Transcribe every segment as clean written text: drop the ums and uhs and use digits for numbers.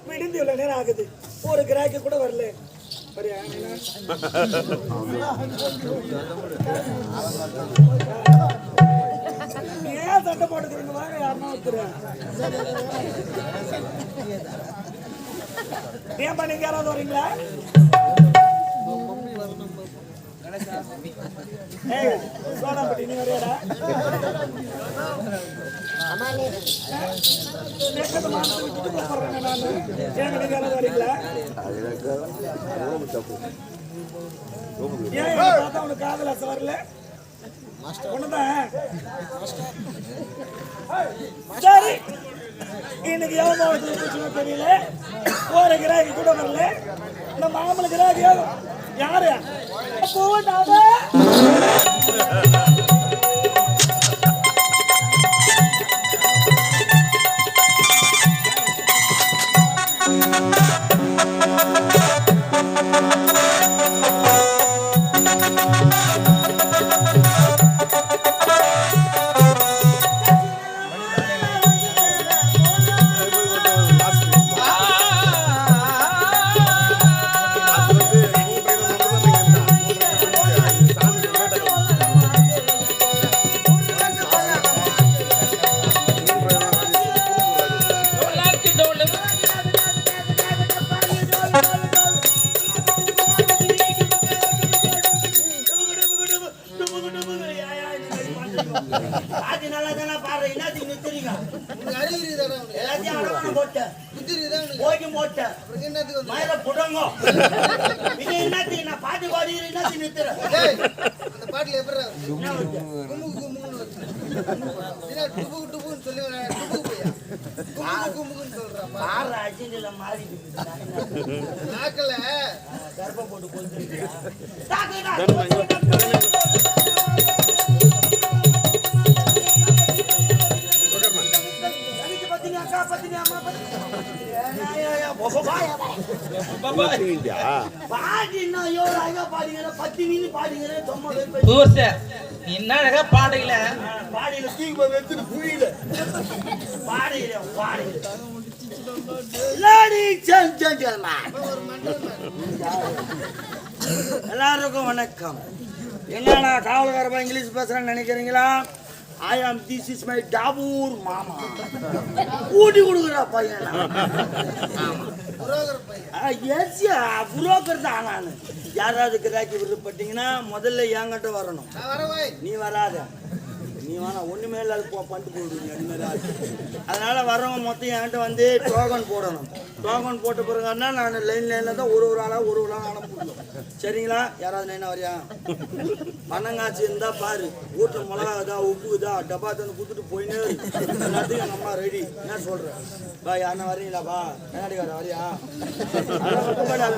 விடுந்து இவ்வளவு நேரம் ஆகுது, ஒரு கிராக்கி கூட வரல. ஏன் சண்டை போட்டுக்கிறீங்க? வாங்க, யாருன்னா ஒருத்தர். ஏன் பண்ணீங்க? யாராவது வரீங்களா? சோடாப்பட்டி நீ வரையாடா? வரீங்களா? ஏன் பார்த்தா உனக்கு காதல் ஆசை வரல? ஒண்ணுதான். சரி, இன்னைக்கு எவ்வளவு தெரியல, ஒரு கிராகி கூட வரல. இந்த மாமல கிராகி யாரு? போட்டாவே கர்ப்ப போட்டு என்ன பாடையில பாடையில தீங்க எடுத்துட்டு புரியல பாடையில பாடையில எல்லாருக்கும் வணக்கம். என்னடா காவல்காரப்பா இங்கிலீஷ் பேசுறேன்னு நினைக்கிறீங்களா? I am this is my டாபூர் மாமா. ஊட்டி கொடுக்குறா பையன். புரோக்கர் தான் நானு. யாராவது கிராக்கி விருப்பப்பட்டீங்கன்னா முதல்ல என்கிட்ட வரணும். நீ வராத, நீ வேணா ஒண்ணுமே இல்லாத பண்ணிட்டு போடுவீங்க. அதனால வரவங்க மொத்தம் என்கிட்ட வந்து டோக்கன் போடணும். டோக்கன் போட்ட பிறகுன்னா நான் லைன்ல தான் ஒரு ஆளா அனுப்பிடுவோம். சரிங்களா? யாராவது லைனா வரியா? பணங்காட்சி இருந்தா பாரு, வீட்டுல மிளகாதா உப்புதா டப்பா தந்து கொடுத்துட்டு போயின்னு எல்லாத்தையும் எங்க அம்மா ரெடி. என்ன சொல்றேன் பா? யாருன்னா வரீங்களாப்பா? கர்நாடகா வரியா?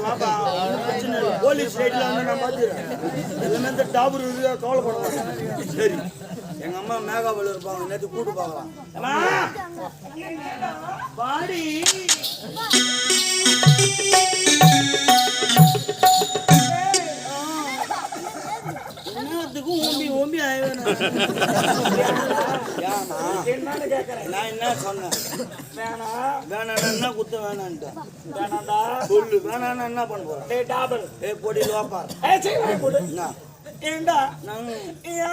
வாப்பா, போலீஸ் ஸ்டேட்ல வந்து நான் பாத்துறேன். எல்லாமே இந்த டாபர் கவலைப்பட மாட்டேன். சரி, எங்க அம்மா மேகாவில் இருப்பாங்க, நேற்று கூட்டு பார்க்கலாம். பாடி என்னத்துக்கும் ஓம்பி ஓம்பி ஆயிவேன். என்னன்னு கேட்கறேன். நான் என்ன சொன்னேன்? வேணா வேணாம் என்ன குத்த வேணான்ட்டேன். வேணாண்டா சொல்லு. வேணான்னா என்ன பண்ண போறேன்? டாபல் பொடி லோப்பா ஏண்டா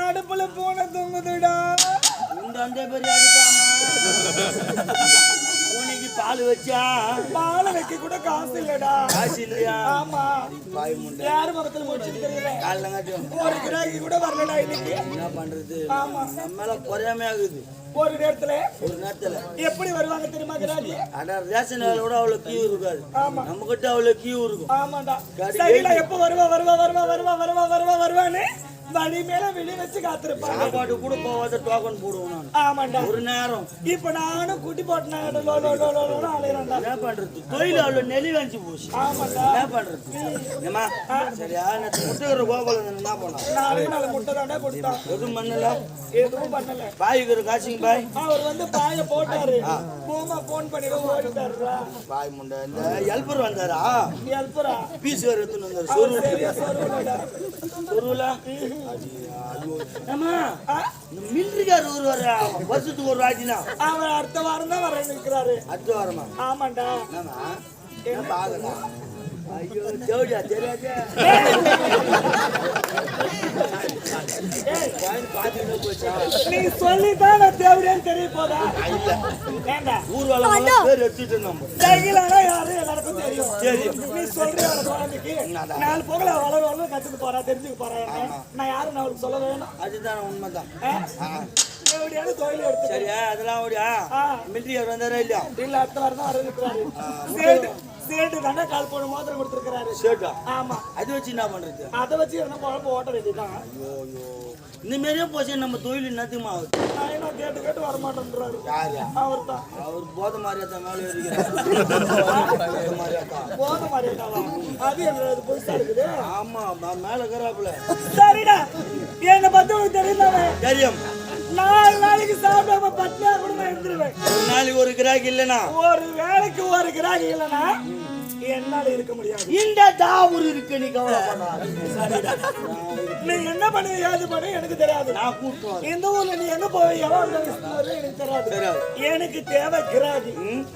அடுப்புல போன தொங்குதுடா. இந்த அந்த பெரிய அடுப்பாமா உனக்கு பால் வச்சா பால் வைக்க கூட காசு இல்லடா. காசு இல்லையா? ஆமா. பாய் முண்டை யாரு பக்கத்துல முடிச்சுட்டு தெரியல. காலங்காட்டி ஒரு கிராக்கி கூட வரலடா இன்னைக்கு. என்ன பண்றது? ஆமா, நம்மள குறையாம ஆகுது. ஒரு நேரத்துல எப்படி வருவாங்க தெரியுமா கிராக்கி? ஆனா ரேஷன் விட அவ்வளவு கியூ இருக்காது. ஆமா, நம்ம கிட்ட அவ்வளவு கியூ இருக்கும். ஆமாடா. எப்ப வருவான்னு வழி மேல வெளிய வச்சு காத்திருப்பாங்க. சாப்பாடு கூட போவாத டோக்கன் போடுவோம் நான். ஆமாண்டா. ஒரு நேரம் இப்ப நானும் குட்டி போட்டேன். என்ன பண்றது? தொழில் அவ்வளவு நெளி வச்சு போச்சு. ஆமாண்டா. என்ன பண்றது? ஏமா சரியா முட்டைகிற கோபால என்ன பண்ணலாம்? 4 முட்டை தானே கொடுத்தான். எதுவும் பண்ணல. பாய்க்கு காசிங்க பாய். அவர் வந்து பாய போட்டாரு. போமா போன் பண்ணிட்டு ஓடிட்டாருடா. பாய் முண்டை இந்த ஹெல்பர் வந்தாரா? ஹெல்பரா பீஸ் எடுத்துட்டு வந்தாரு. சொருவுல ஆமா இந்த மிலிட்டரிக்கார் ஒரு வருஷத்துக்கு ஒரு வாட்டினா அவர் அடுத்த வாரம் தான் வர நிற்கிறாரு. அடுத்த வாரமா? ஆமாண்டா. என்னமா என்ன பாக்கல? ஐயோ தேவடியா தெரியாது. நீ சொல்லிதான் நான் தேவடியான்னு தெரிய போதா? இல்ல ஏண்டா ஊர்வலம் பேர் எடுத்துட்டு நம்ம சைக்கிளானா யாரும் எல்லாருக்கும் தெரியும். தெரியும். நீ சொல்றியா அந்த குழந்தைக்கு 4 போகல வளர கத்துக்கு போறா தெரிஞ்சுக்க போறேன். நான் யாரும் நான் அவளுக்கு சொல்ல வேணும். அதுதான் உண்மைதான். தேவடியான தொழில் எடுத்து சரியா அதெல்லாம் ஓடியா மிலிட்டரிக்கார் வந்தாரா இல்லையா? இல்ல அடுத்த வாரம் தான் வர இருக்கிறாரு. சேட்டு தானே கால் போன மோதிரம் கொடுத்துருக்காரு. சேட்டா? ஆமா. அது வச்சு என்ன பண்றது? அதை வச்சு என்ன குழப்பம் ஓட்ட வேண்டியதான். இந்த மாதிரியே போச்சு நம்ம தொழில் என்னத்துக்குமா ஆகுது? நான் கேட்டு வர மாட்டேன்றாரு. யாரு? அவர் தான். அவர் போத மாதிரியாத்தான் மேலே இருக்கிறார். போத மாதிரியாத்தாவா? அது என்ன புதுசா இருக்குது? ஆமா மேல இருக்கிறாப்புல. சரிடா என்ன பத்தி உனக்கு தெரியுதாவே? தெரியும். 4 நாளைக்கு சாப்பிடாம பட்டியா கூட நான் இருந்துருவேன். ஒரு நாளைக்கு ஒரு கிராக்கி இல்லைனா ஒரு வேலைக்கு ஒரு கிராக்கி இல்லைன்னா என்னால இருக்க முடியாது. இந்த தாவூர் இருக்கு நீ கவலைப்படாத. நீ என்ன பண்ணு ஏது பண்ணு எனக்கு தெரியாது. நான் கூப்பிட்டு இந்த ஊர்ல நீ எங்க போய் எவ்வளவு எனக்கு தெரியாது. எனக்கு தேவை கிராக்கி,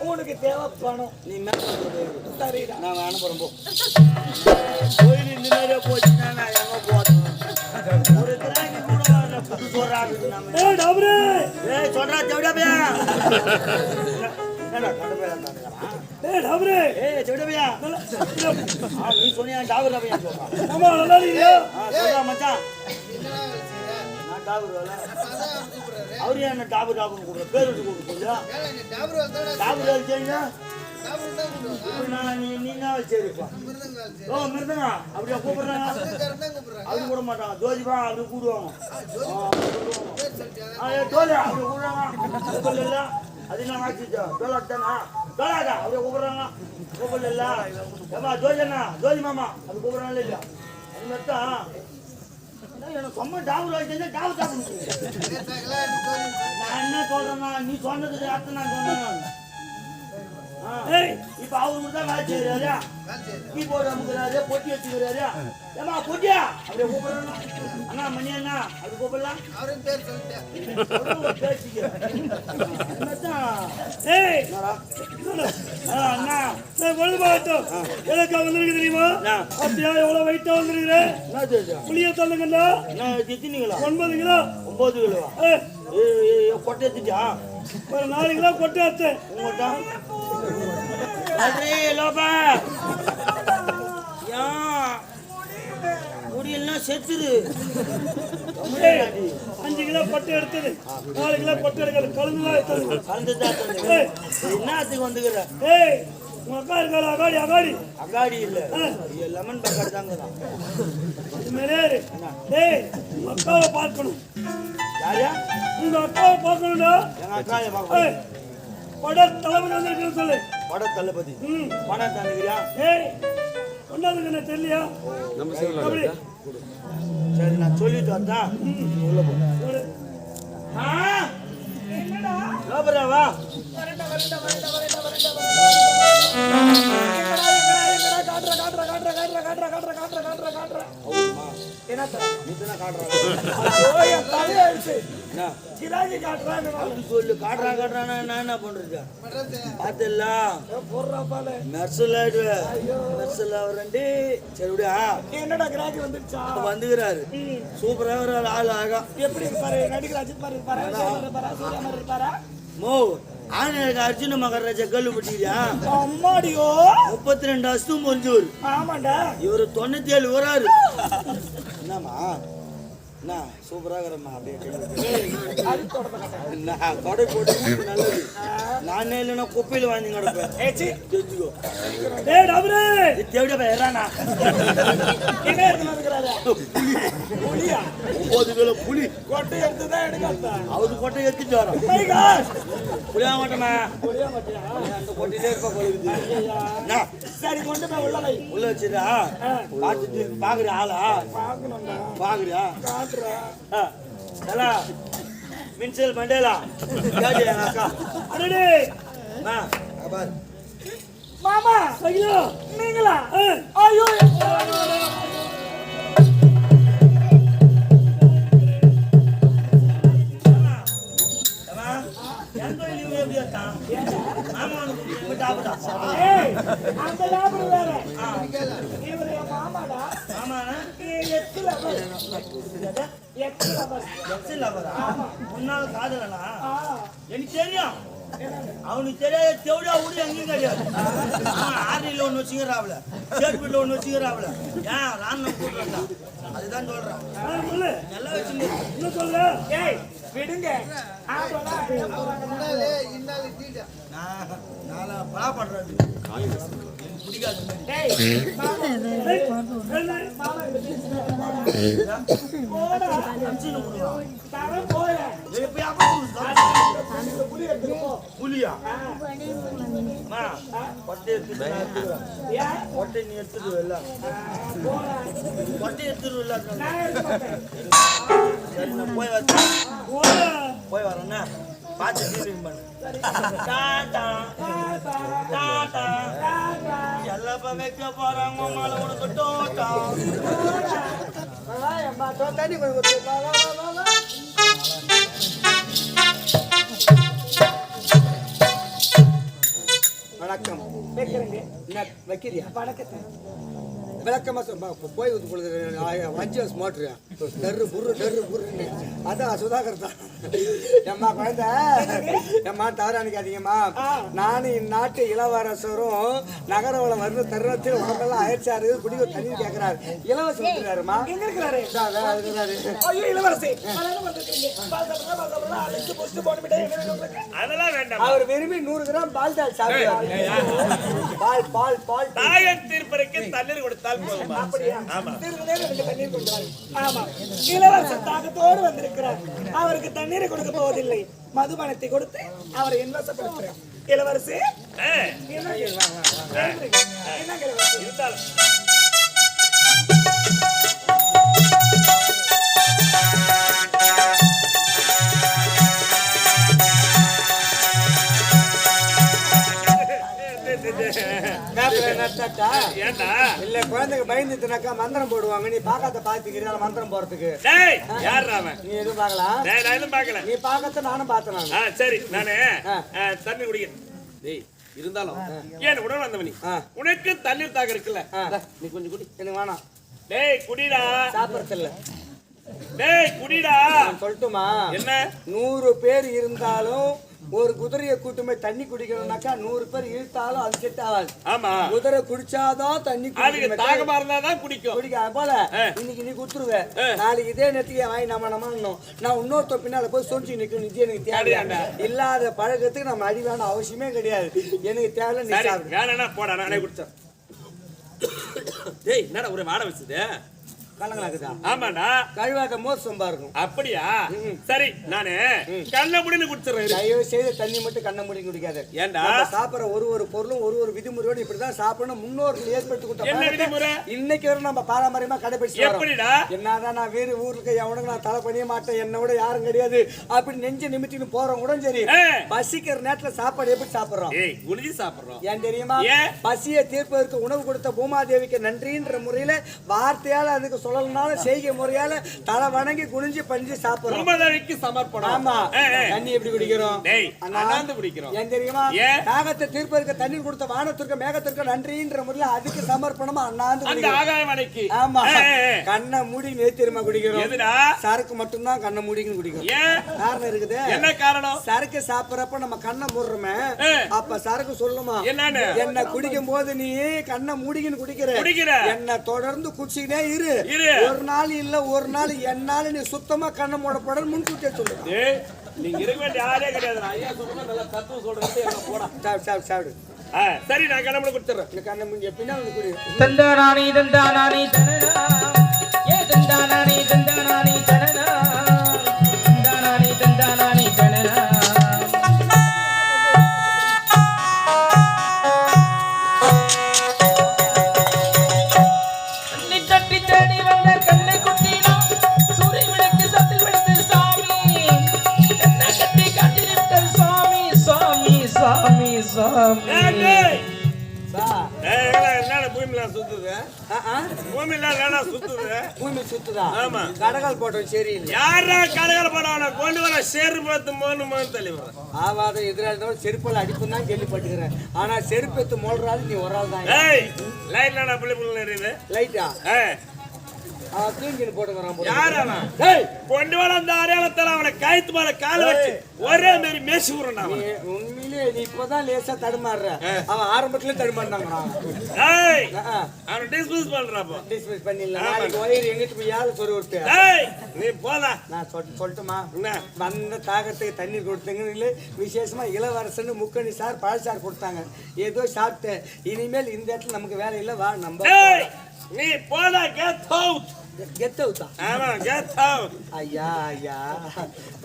உனக்கு தேவை பணம். நீ மேல சரிடா நான் அனுப்புறேன் போ. கோயில் இந்த மாதிரியே போச்சுன்னா நான் எங்க போறேன்? ஒரு கிராக்கி கூட புது சோறாகுது நம்ம. சொல்றா தேவடியா நீ சொன்னியா டாபர் மச்சான் நான் டாபர் அவரு என்ன டாபர் டாபர் கூப்பிடுற பேர் விட்டு கூப்பிடுறா டாபர் சரிங்க நீங்க சரிப்பா. ஓ மிருதங்க அப்படியா கூப்பிடுறாங்க? அப்படி கூட மாட்டாங்க. ஜோதிபா அப்படி கூடுவாங்க. தோலை அப்படி கூப்பிடுறாங்க. அது என்ன ஆச்சுச்சா தோலாட்டானா தோலாடா அப்படியே கூப்பிடுறாங்க. கூப்பிடல இல்ல ஏமா ஜோதிண்ணா ஜோதி மாமா அது கூப்பிடுறாங்க இல்லையா? அது மட்டும் எனக்கு சும்மா டாபர் வாங்கிட்டேன் டாபர் சாப்பிடுங்க. நான் என்ன சொல்றேன்னா நீ சொன்னதுக்கு அர்த்தம் நான் சொன்னேன். இப்ப அவரு மட்டும் தான் வேலை செய்யறாரு. கீபோர்டு அமுக்குறாரு, பொட்டி வச்சுக்கிறாரு. ஏமா பொட்டியா அப்படியே கூப்பிடுறாங்க. அண்ணா மணி அண்ணா அப்படி கூப்பிடலாம். தெரியுமா அப்படியா எவ்வளவு வெயிட்டா வந்துருக்கிறேன்? புளிய தள்ளுங்கண்ணா. 9 கிலோ. 9 கிலோ கொட்டை எடுத்துட்டியா? ஒரு 4 கிலோ கொட்டை எடுத்தேன். உங்கள்கிட்ட முடியெல்லாம் செத்துரு. 5 கிலோ கொட்டை எடுத்தது, 4 கிலோ கொட்டை எடுக்கிறது கலந்துதான் எடுத்தது. என்னத்துக்கு வந்துக்கிற? உங்க அக்கா இருக்காரு அகாடி அகாடி அகாடி இல்ல லெமன் பக்காடி தாங்க. உங்க அக்காவை பார்க்கணும். யாரையா? உங்க அக்காவை பார்க்கணும்டா. எங்க அக்காவை பார்க்கணும். பட தளபதி வந்து சொல்லு. பட தளபதி பணம் தந்துக்கிறியா? ஒன்னாதுக்கு என்ன தெரியலையா? சரி நான் சொல்லிட்டு வரட்டா? உள்ள போ. லோபராவா சொல்லு காட்டுறா காட்டுறானா நான் என்ன பண்றது? பாத்துல என்னடா கிராக்கி வந்துச்சா? வந்துக்கிறாரு சூப்பரா ஒரு ஆள் ஆகா. எப்படி இருப்பாரு? நடிகர் அஜித் மாதிரி இருப்பாரா? மோ ஆனருக்கு அர்ஜுன மகராஜா கல்லு பட்டிக்கிறியா? அம்மாடியோ 32 வருஷம் முடிஞ்சூர். ஆமாண்டா இவரு 97 வராரு. என்னம்மா என்ன சூப்பரா இருக்கிறம்மா? அப்படியே கொடை போட்டு நல்லது. நானே இல்லைன்னா குப்பையில வாங்கி கிடப்பேன். தெரிஞ்சுக்கோ. தேவடியா ஏறானா 9 கிலோ புளி கொட்டை எடுத்துதான் எடுக்க. அவரு கொட்டை எடுத்துட்டு வரோம். புளியா மாட்டோமா? அந்த கொட்டையிலே இருப்பா கொழுகுது. சரி கொண்டு போய் உள்ள வை. உள்ள வச்சுடா. பார்த்துட்டு பாக்குறியா? ஆளா பாக்குறியா? மின்சல் மண்டேலா அக்கா. மாமா ஐயோ நீங்களா? ஐயோ ஆமா உங்க டாபடா ஏய் அந்த டாபர் வேற இவரு என் மாமாடா ஆமாண்ணா எக்ஸ்ல முன்னாள் காதலனா எனக்கு தெரியும் அவனுக்கு தெரியாத தேவடியா ஊடி எங்கேயும் கிடையாது ஆர்டியில் ஒன்று வச்சுக்கிறாப்ல ஸ்டேட்மெண்ட்ல ஒன்று வச்சுக்கிறாப்ல ஏன் ராணுவம் கூட்டுறா அதுதான் சொல்றேன் நல்லா வச்சுங்க இன்னும் சொல்றேன் ஏய் விடுங்க நான் பலா பண்றது பிடிக்காது புலியா ஒட்டை நீ எடுத்துடுவ ஒட்டை எடுத்துடுவ சரி நான் போய் வரேன்னா பார்த்து டீலிங் பண்ணு எல்லாம் வைக்க போறாங்க மாலை உனக்கு டோட்டா தண்ணி வணக்கம் வைக்கிறியா வணக்கத்தை விளக்கமா போய் பொழுது வஞ்சியஸ் மோட்ரு டர்ரு புர்ருன்னு அதான் சுதாகர் தான் எம்மா குழந்தை எம்மா தவறானிக்காதீங்கம்மா நானும் இந்நாட்டு இளவரசரும் நகரவளம் வந்து தருணத்தில் உடம்பெல்லாம் அயற்சாரு குடிக்க தண்ணி கேட்கிறாரு இளவரசர் இருக்கிறாருமா இளவரசி அதெல்லாம் வேண்டாம் அவர் விரும்பி 100 கிராம் பால் தால் சாப்பிடுவார் பால் பால் பால் தாயன் தீர்ப்பறைக்கு தண்ணீர் கொடுத்தால் போதுமா இளவரசர் தாகத்தோடு வந்திருக்கிறார் அவருக்கு தண்ணீரை கொடுக்க போவதில்லை மதுபானத்தை கொடுத்து அவரை இன்வசப்படுத்துறார் இளவரசி இல்ல குழந்தைங்க பயந்துட்டுனாக்கா மந்திரம் போடுவாங்க நீ பாக்காத பாத்துக்கிறீங்க மந்திரம் போறதுக்கு நீ எதுவும் பாக்கலாம் நீ பாக்கத்த நானும் பார்த்தேன் சரி நானே தண்ணி குடிக்கிறேன் இருந்தாலும் ஏன் உடனே வந்தவனி உனக்கு தண்ணீர் தாக இருக்குல்ல நீ கொஞ்சம் குடி எனக்கு வேணாம் டேய் குடிடா சாப்பிடறது இல்ல டேய் குடிடா சொல்லட்டுமா என்ன 100 பேர் இருந்தாலும் ஒரு குதிரையை கூட்டுமே தண்ணி குடிக்கணும்னாக்கா 100 பேர் இழுத்தாலும் அது செட் ஆகாது. ஆமா குதிரை குடிச்சாதான் தண்ணி குடிக்கும். தாகமா இருந்தாதான் குடிக்கும். குடிக்க போல இன்னைக்கு நீ குத்துருவ நாளைக்கு இதே நேரத்துக்கு வாங்கி நம்ம நான் இன்னொருத்த பின்னால போய் சொரிஞ்சு நிக்கணும். இது எனக்கு தேவையான இல்லாத பழக்கத்துக்கு நம்ம அடி வேணும் அவசியமே கிடையாது. எனக்கு தேவை நீ சாப்பிடு. போடா நானே குடிச்சேன். டேய் என்னடா ஒரு வாடை வச்சுது கலங்கலாக்குதா? ஆமாடா கழுவாக்க மோசம்பா இருக்கும். அப்படியா? சரி நானு கண்ண முடின்னு குடிச்சிடுறேன். தயவு செய்து தண்ணி மட்டும் கண்ண முடி குடிக்காத. ஏண்டா சாப்பிடுற ஒரு பொருளும் ஒரு விதிமுறையோடு இப்படிதான் சாப்பிடணும். முன்னோர்கள் ஏற்படுத்தி கொடுத்த என்ன விதிமுறை இன்னைக்கு வரை நம்ம பாரம்பரியமா கடைபிடிச்சு எப்படிடா? என்னதான் நான் வேறு ஊருக்கு எவனுக்கு நான் தலை பண்ணிய மாட்டேன், என்னோட யாரும் கிடையாது அப்படி நெஞ்சு நிமித்தின்னு போறோம் கூட சரி. பசிக்கிற நேரத்துல சாப்பாடு எப்படி சாப்பிடுறோம்? குனிஞ்சு சாப்பிடுறோம். ஏன் தெரியுமா? பசியை தீர்ப்பதற்கு உணவு கொடுத்த பூமாதேவிக்கு நன்றின்ற முறையில வார்த்தையால அதுக்கு சொல்லலனாலும் செய்கை முறையால தலை வணங்கி குனிஞ்சு பஞ்சு சாப்பிடுறோம். பூமாதேவிக்கு சமர்ப்பணம். ஆமா. தண்ணி எப்படி குடிக்கிறோம்? அண்ணாந்து குடிக்கிறோம். ஏன் தெரியுமா? தாகத்தை தீர்ப்பதற்கு தண்ணீர் கொடுத்த வானத்திற்கு மேகத்திற்கு நன்றின்ற முறையில அதுக்கு சமர்ப்பணமா அண்ணாந்து குடிக்கிறோம். அந்த ஆகாயமனைக்கு. ஆமா. கண்ணை மூடி நேத்திரமா குடிக்கிறோம். எதுடா? சரக்கு மட்டும் தான் கண்ணை மூடின்னு குடிக்கிறோம். ஏன் காரணம் இருக்குது. என்ன காரணம்? சரக்கு சாப்பிடுறப்ப நம்ம கண்ணை மூடுறோமே அப்ப சரக்கு சொல்லுமா என்னன்னு என்ன குடிக்கும் போது நீ கண்ணை மூடிக்கின்னு குடிக்கிற என்ன தொடர்ந்து குடிச்சுக்கிட்டே இரு. ஒரு நாள் இல்ல ஒரு நாள் என்னால நீ சுத்தமா கண்ணை மூடப்பட முன்கூட்டியே சொல்லு. நீங்க இருக்க வேண்டிய யாரே கிடையாது. ஐயா சொல்லுங்க நல்லா தத்துவம் சொல்றது போடா. சாப்பிடு. சரி நான் கண்ணை மூடி குடிச்சிடுறேன். கண்ணை மூடி எப்படின்னா குடி. தந்தானானி தந்தானானி தனனா ஏ தந்தானானி தந்தானானி தனனா தந்தானானி தந்தானானி தனனா பூமியில சுத்துது ஆ, ஆ, பூமியில வேணா சுத்துது பூமி சுத்துதா? ஆமா. கடகால் போட்டோம் சரியில்லை. யாரா கடைகால போட கொண்டு வர சேரு பார்த்து மோனு தெளிவா ஆவாத எதிராளி செருப்பால் அடிப்புன்னு தான் கேள்விப்பட்டுக்கிறேன். ஆனா செருப்பு எடுத்து மோல்றாது நீ ஒரு ஆள் தான். ஏய் லைட்ல நான் பிள்ளை பிள்ளை எறியுது லைட்டா ஏய் தூங்கின்னு போட்டுக்கிறான். யார் அவன் டேய், கொண்டு வர அந்த அடையாளத்துல அவனை கயித்து மேல கால வச்சு ஒரே மாதிரி மேசி விடுறான் அவன். நீ உண்மையிலேயே நீ இப்பதான் லேசா தடுமாறுற. அவன் ஆரம்பத்திலே தடுமாறினாங்க. ஏய் அவனை டிஸ்மிஸ் பண்றாப்போ டிஸ்மிஸ் பண்ணிடலாம். நாளைக்கு வயிறு எங்கிட்டு போய் யாரு சொரு விட்டு ஏய் நீ போடா நான் சொல்லட்டுமா? என்ன வந்த தாகத்துக்கு தண்ணீர் கொடுத்தீங்க. விசேஷமா இளவரசன் முக்கணி சார் பழச்சார் கொடுத்தாங்க. ஏதோ சாப்பிட்டேன். இனிமேல் இந்த இடத்துல நமக்கு வேலை இல்லை. வா நம்ம ஏய் நீ போடா கெட் அவுட் கெட் அவுட்டா? ஆமா கெட் அவுட் ஐயா ஐயா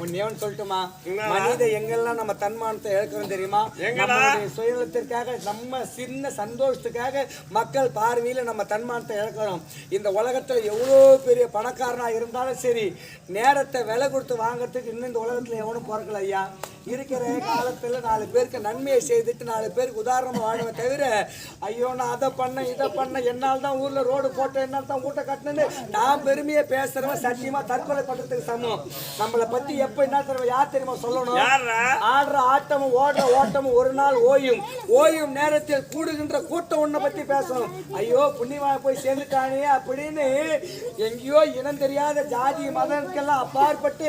ஒன்னு சொல்லட்டுமா? என்னடா? மனித எங்கெல்லாம் நம்ம தன்மானத்தை இழக்கிறோம் தெரியுமா? எங்கடா? நம்மளுடைய சுயநலத்திற்காக நம்ம சின்ன சந்தோஷத்துக்காக மக்கள் பார்வையில நம்ம தன்மானத்தை இழக்கிறோம். இந்த உலகத்துல எவ்வளோ பெரிய பணக்காரனா இருந்தாலும் சரி, நேரத்தை விலை கொடுத்து வாங்குறதுக்கு இன்னும் இந்த உலகத்துல எவனும் பிறக்கல ஐயா. இருக்கிற காலத்துல 4 பேருக்கு நன்மையை செய்துட்டு 4 பேருக்கு உதாரணமா வாழுவே தவிர, ஐயோ நான் அதை பண்ண இதை பண்ண, என்னால் தான் ஊர்ல ரோடு போட்டேன், என்னால் தான் ஊட்ட கட்டினு நான் பெருமையை பேசுறவன் சத்தியமா தற்கொலை பண்றதுக்கு சமம். நம்மளை பத்தி எப்ப என்ன தெரியுமா யார் தெரியுமா சொல்லணும்? ஆடுற ஆட்டமும் ஓடுற ஓட்டமும் ஒரு நாள் ஓயும் நேரத்தில் கூடுகின்ற கூட்டம் ஒன்றை பத்தி பேசணும். ஐயோ புண்ணியமா போய் சேர்ந்துட்டானே அப்படின்னு எங்கேயோ இனம் தெரியாத ஜாதி மதத்துக்கெல்லாம் அப்பாற்பட்டு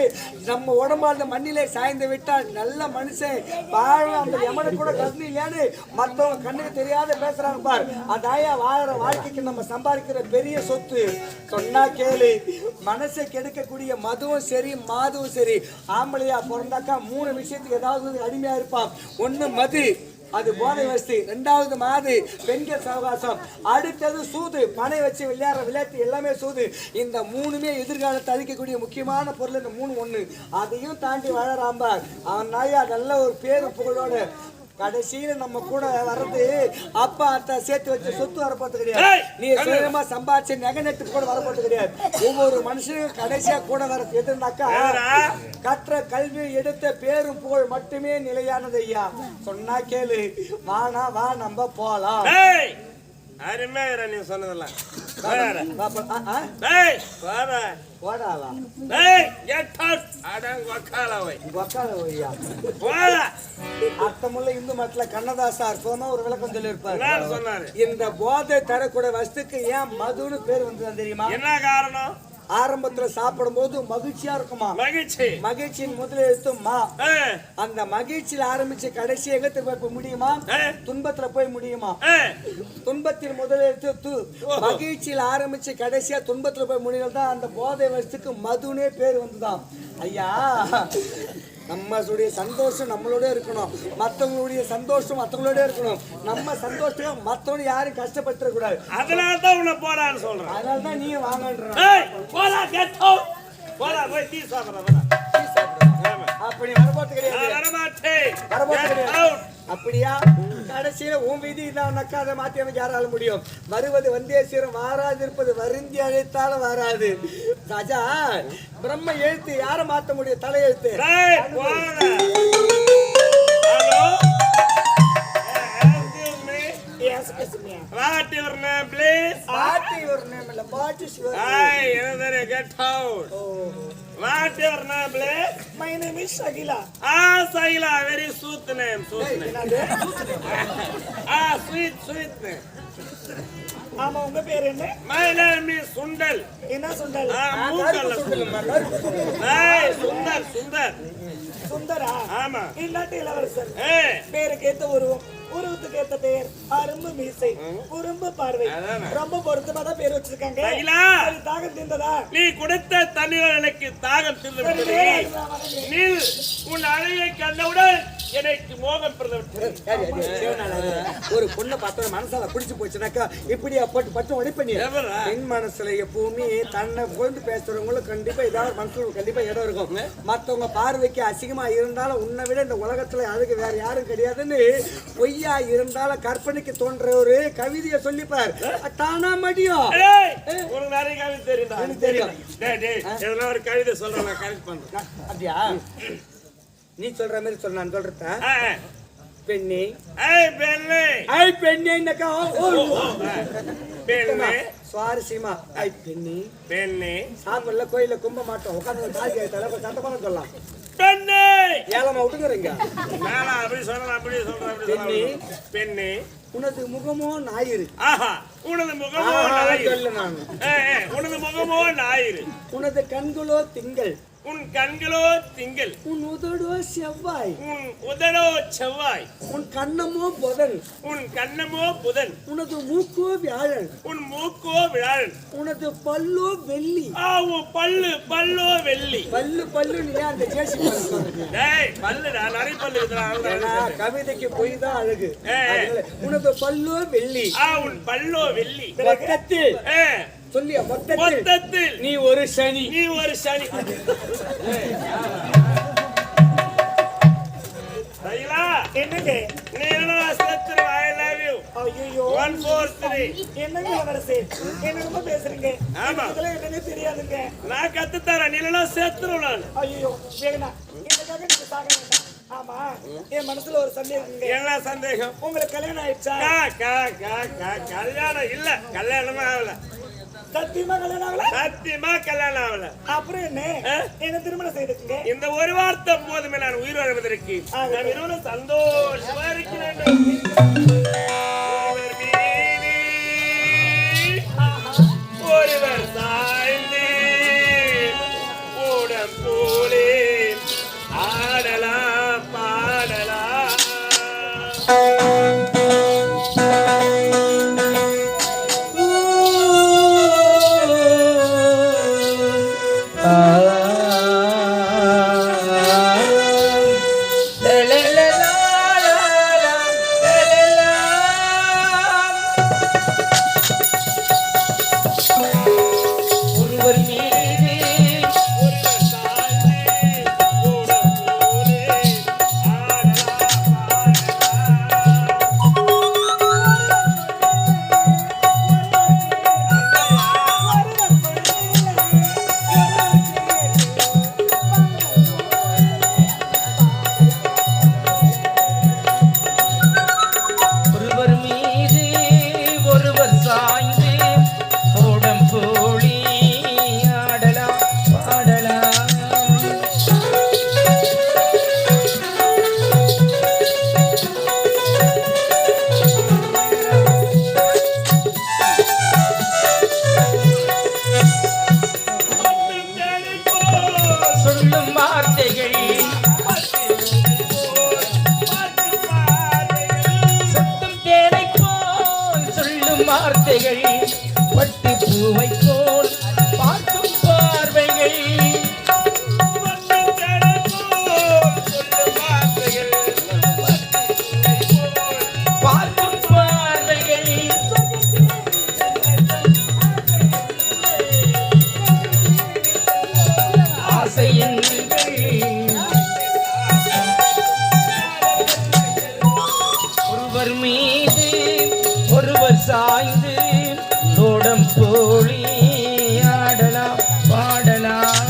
நம்ம உடம்பாழ்ந்த மண்ணிலே சாய்ந்து விட்டால் நல்ல மனுஷன் வாழும் அந்த எமனை கூட கருணை இல்லையான்னு மற்றவங்க கண்ணுக்கு தெரியாத பேசுறாங்க பார். அதாயா வாழற வாழ்க்கைக்கு நம்ம சம்பாதிக்கிற பெரிய சொத்து. சொன்னா கேளு, மனசை கெடுக்கக்கூடிய மதுவும் சரி மாதுவும் சரி. ஆம்பளையா பிறந்தாக்கா 3 விஷயத்துக்கு ஏதாவது அடிமையா இருப்பான். 1 மது, அது போதை வசதி. 2வது மாது, பெண்கள் சவகாசம். அடுத்தது சூது, பனை வச்சு விளையாடுற விளையாட்டு எல்லாமே சூது. இந்த 3மே எதிர்காலத்தை அழிக்கக்கூடிய முக்கியமான பொருள். இந்த 3 ஒண்ணு. அதையும் தாண்டி வாழறாம்பார். அவன் நாயா நல்ல ஒரு பேரு புகழோட கடைசியில நம்ம கூட வர்றது அப்பா அத்தை சேர்த்து வச்சு சொத்து வரப்போறது கிடையாது. நீ சுயமா சம்பாதிச்சு நகை நட்டு கூட வரப்போறது கிடையாது. ஒவ்வொரு மனுஷனும் கடைசியா கூட வர்றது எதுனாக்கா கற்ற கல்வி எடுத்த பேரும் புகழ் மட்டுமே நிலையானது ஐயா. சொன்னா கேளு, வானா வா நம்ம போலாம். அருமையா நீ சொன்னதெல்லாம் அர்த்தமுள்ள இந்து மதத்துல கண்ணதாசா அற்புதமா ஒரு விளக்கம் சொல்லி இருப்பாரு. இந்த போதை தரக்கூடிய வஸ்துக்கு ஏன் மதுன்னு பேர் வந்தது தெரியுமா? என்ன காரணம்? ஆரம்பத்துல சாப்பிடும் போது மகிழ்ச்சியா இருக்குமா? மகிழ்ச்சியின் முதல் எழுத்து மா. அந்த மகிழ்ச்சியில ஆரம்பிச்சு கடைசி எங்கத்துல போய் முடியுமா? துன்பத்துல போய் முடியுமா? துன்பத்தின் முதல் எழுத்து து. மகிழ்ச்சியில ஆரம்பிச்சு கடைசியா துன்பத்துல போய் முடியதான் அந்த போதை வயசுக்கு மதுனே பேர் வந்துதான் ஐயா. நம்மளுடைய சந்தோஷம் நம்மளோட இருக்கணும், மற்றவங்களுடைய சந்தோஷம் மற்றவங்களோட இருக்கணும். நம்ம சந்தோஷம் மற்றவங்க யாரும் கஷ்டப்பட்டுற கூடாது. அதனாலதான் உன்னை போடான்னு சொல்றேன். அதனாலதான் நீ வாங்கன்ற அப்படி வரப்போறது கிடையாது. அப்படியா? கடைசியில உன் விதி இதான்னாக்கா அதை மாத்தி அமைக்க யாரால முடியும்? வருவது வந்தேஸ்வரம், வாராது இருப்பது வருந்தி அழைத்தாலும் வராது. ராஜா பிரம்ம எழுத்து யாரை மாத்த முடியும்? தலையெழுத்து. What your name, please? What your name? What is your name? Hey, another get out. What your name, please? My name is Shagila. Shagila, very sweet name, sweet name. Sweet name. ஆமா, உங்க பேர் என்ன? My name is Sundal. என்ன சுண்டல்? சுந்தர். சுந்தரா? ஆமா. இல்லாட்டி இளவரசர். பேருக்கு ஏத்த உருவம், உருவத்துக்கு ஏத்த பேர், அரும்பு மீசை, குறும்பு பார்வை, ரொம்ப பொருத்தமா தான் பேர் வச்சிருக்காங்க. தாகம் தீர்ந்ததா? நீ கொடுத்த தண்ணீர் எனக்கு தாகம் தீர்ந்து உன் அழகை கண்டவுடன் எனக்கு மோகம் ஒரு பொண்ணை பார்த்தா மனசால பிடிச்சு போச்சுனாக்கா இப்படியா போட்டு பட்டு ஒழிப்பண்ணி. பெண் மனசுல எப்பவுமே தன்னை புகழ்ந்து பேசுறவங்களும் கண்டிப்பா ஏதாவது மனசுல கண்டிப்பா இடம் இருக்கும். மற்றவங்க பார்வைக்கு அசிங்கமா இருந்தாலும் உன்னை விட இந்த உலகத்துல அதுக்கு வேற யாரும் கிடையாதுன்னு பொய்யா இருந்தாலும் கற்பனைக்கு தோன்ற ஒரு கவிதையை சொல்லிப்பார். தானா மடியும் ஒரு நிறைய கவிதை தெரியும். ஒரு கவிதை சொல்றேன், கரெக்ட் பண்றேன். அப்படியா? நீ சொல்ற மாதிரி சொல்ல நான் சொல்றேன். பெண்ணே ஏய் பெண்ணே ஐ பெண்ணேன்னக்கா பெண்ணே சுவாரஸ்யமா ஐ பெண்ணே பெண்ணே சாப்பிடல கோயில கும்ப மாட்டோம் உட்காந்து தாஜி தலைவர் சத்தமான சொல்லலாம் பெண்ணே ஏழமா விட்டுக்கிறீங்க நானா அப்படி சொல்றேன் அப்படி சொல்றேன் அப்படி சொல்றேன் பெண்ணே உனது முகமோ ஞாயிறு ஆஹா உனது முகமோ ஞாயிறு சொல்ல நான் உனது முகமோ ஞாயிறு உனது கண்களோ திங்கள் உன் கண்களோ திங்கள் உன் உதடோ செவ்வாய் உன் உதடோ செவ்வாய் உன் கண்ணமோ புதன் உன் கண்ணமோ புதன் உனது மூக்கோ வியாழன் உன் மூக்கோ விழாழன் உனது பல்லோ வெள்ளி உன் பல்லோ வெள்ளி பல்லு நீ அந்த ஜேசி டேய் பல்லுடா நிறைய பல்லு இருக்குடா கவிதைக்கு போய் தான் அழகு அதனால உனது பல்லோ வெள்ளி உன் பல்லோ வெள்ளி மொத்தத்தில் சொல்லியா மொத்தத்தில் நீ ஒரு சனி சரிங்களா என்னங்க நீ என்ன சத்துரு ஐ லவ் யூ ஐயோ 143 என்னங்க வரசே என்னமா பேசுறீங்க ஆமா இதெல்லாம் என்னன்னே தெரியாதுங்க நான் கத்து தரேன் நீ என்ன சத்துரு நான் ஐயோ வேணா இதுக்காக நீங்க சாக வேண்டாம் ஆமா என் மனசுல ஒரு சந்தேகம் இருக்குங்க என்ன சந்தேகம் உங்களுக்கு கல்யாணம் ஆயிடுச்சா கல்யாணம் இல்ல கல்யாணமே ஆகல சத்தியமா கல்யாணம் ஆகல சத்தியமா கல்யாணம் ஆகல அப்புறம் என்ன திருமணம் செய்துக்குங்க இந்த ஒரு வார்த்தை போதுமே நான் உயிர் வாழ்வதற்கு நான் இருவரும் சந்தோஷமா இருக்கிறேன் ஒருவர் சாய்ந்து கூடம் போலே ஆடலாம் பாடலாம் வார்த்தைகள் பட்டு பூவை போல் பார்க்கும் பார்வைகள் பார்க்கும் பார்வைகள் ஆசையங்கள் ஒருவர் மீது ஒருவர் சாய்ந்து தோடம் போலி ஆடலாம் பாடலாம்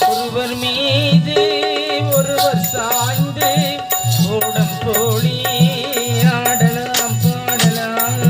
ஒருவர் மீது ஒருவர் சாய்ந்து ஓடம் போலி ஆடலாம் பாடலாம்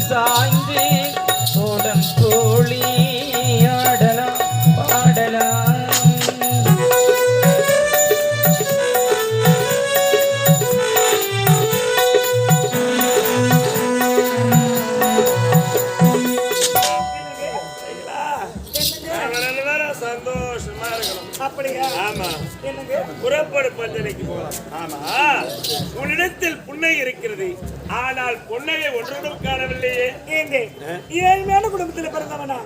சாய்ந்து ஓடம் கோழி ஆடலாம் பாடலாம். சந்தோஷமா இருக்கணும். அப்படியா? ஆமா, என்னங்க? புறப்படு பஞ்சனைக்கு போகலாம். ஆமா, உன்னிடத்தில் புன்னகை இருக்கிறது, ஆனால் புன்னகை ஒன்றும் காணவில்லையே. ஏங்க ஏழ்மையான குடும்பத்துல பிறந்தவனா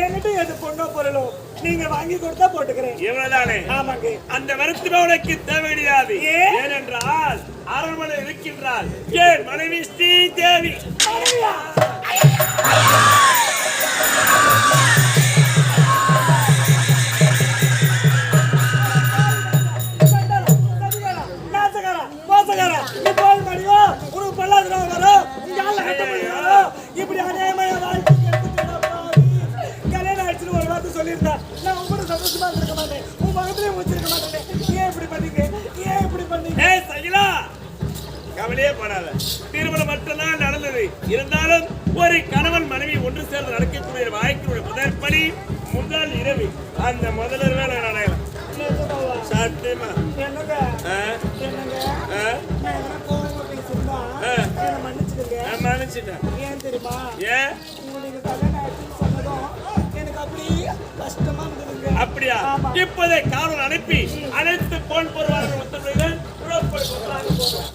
என்கிட்ட எது பொண்ணோ பொருளோ நீங்க வாங்கி கொடுத்தா போட்டுக்கிறேன். இவ்வளவுதானே? ஆமாங்க. அந்த வருத்தமே உனக்கு தேவை கிடையாது. ஏன்? ஏனென்றால் அரண்மனை இருக்கின்றால் ஏன் மனைவி ஸ்ரீ தேவி. மனைவியா? இப்படி அநியாயமா கல்யாணம் ஆயிடுச்சுன்னு ஒரு வார்த்தை சொல்லியிருந்தா நான் உங்க சந்தோஷமா இருக்க மாட்டேன், உன் பக்கத்துலயே முடிச்சிருக்க மாட்டேன். ஏன் இப்படி பண்ணீங்க? ஏன் இப்படி பண்ணீங்க? ஏய் சகிலா, கவலையே படாத. திருமணம் மட்டும்தான் நடந்தது. இருந்தாலும் ஒரு கணவன் மனைவி ஒன்று சேர்ந்து நடக்கக்கூடிய வாய்ப்புடைய முதல் படி முதல் இரவு அந்த முதல் வேலை நடக்கலாம். சத்தியமா என்னங்க ஆ? என்னங்க ஆ? நான் எதனா கோவம் பேசியிருந்தா என்னை மன்னிச்சுடுங்க. நான் மன்னிச்சிட்டேன். ஏன் தெரியுமா? ஏன்? உங்களுக்கு கல்யாணம் ஆயிடுச்சுன்னு சொன்னதும் எனக்கு அப்படி கஷ்டமா இருந்ததுங்க. அப்படியா? ஆமா. இப்போதே காவல் அனுப்பி அனைத்து பொன் பொருளாதார உத்தரவுகள் புறப்படுகிறார்கள்.